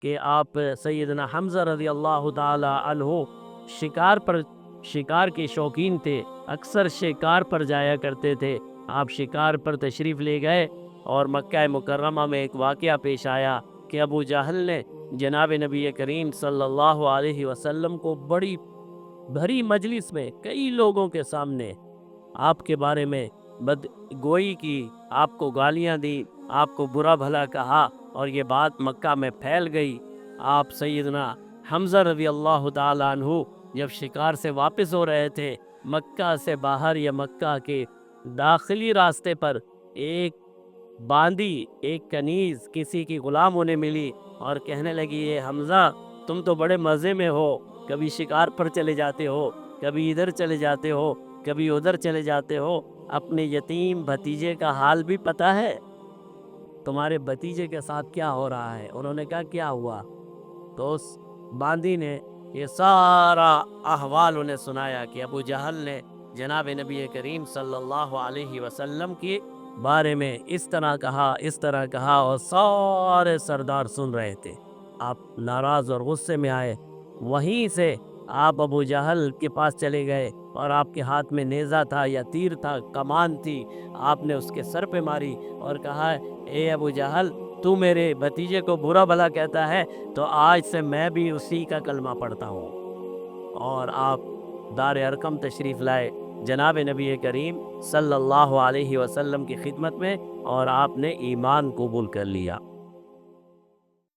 کہ آپ سیدنا حمزہ رضی اللہ تعالی عنہ شکار کے شوقین تھے، اکثر شکار پر جایا کرتے تھے۔ آپ شکار پر تشریف لے گئے اور مکہ مکرمہ میں ایک واقعہ پیش آیا کہ ابو جہل نے جناب نبی کریم صلی اللہ علیہ وسلم کو بڑی بھری مجلس میں کئی لوگوں کے سامنے آپ کے بارے میں بد گوئی کی، آپ کو گالیاں دی، آپ کو برا بھلا کہا، اور یہ بات مکہ میں پھیل گئی۔ آپ سیدنا حمزہ رضی اللہ تعالی عنہ جب شکار سے واپس ہو رہے تھے، مکہ سے باہر یا مکہ کے داخلی راستے پر ایک باندی، ایک کنیز کسی کی غلام ہونے ملی اور کہنے لگی، یہ حمزہ تم تو بڑے مزے میں ہو، کبھی شکار پر چلے جاتے ہو، کبھی ادھر چلے جاتے ہو، کبھی ادھر چلے جاتے ہو، اپنے یتیم بھتیجے کا حال بھی پتہ ہے؟ تمہارے بھتیجے کے ساتھ کیا ہو رہا ہے؟ انہوں نے کہا کیا ہوا؟ تو اس باندی نے یہ سارا احوال انہیں سنایا کہ ابو جہل نے جناب نبی کریم صلی اللہ علیہ وسلم کے بارے میں اس طرح کہا، اس طرح کہا، اور سارے سردار سن رہے تھے۔ آپ ناراض اور غصے میں آئے، وہیں سے آپ ابو جہل کے پاس چلے گئے اور آپ کے ہاتھ میں نیزہ تھا یا تیر تھا، کمان تھی، آپ نے اس کے سر پہ ماری اور کہا، اے ابو جہل تو میرے بھتیجے کو برا بھلا کہتا ہے تو آج سے میں بھی اسی کا کلمہ پڑھتا ہوں۔ اور آپ دار ارقم تشریف لائے جناب نبی کریم صلی اللہ علیہ وسلم کی خدمت میں، اور آپ نے ایمان قبول کر لیا۔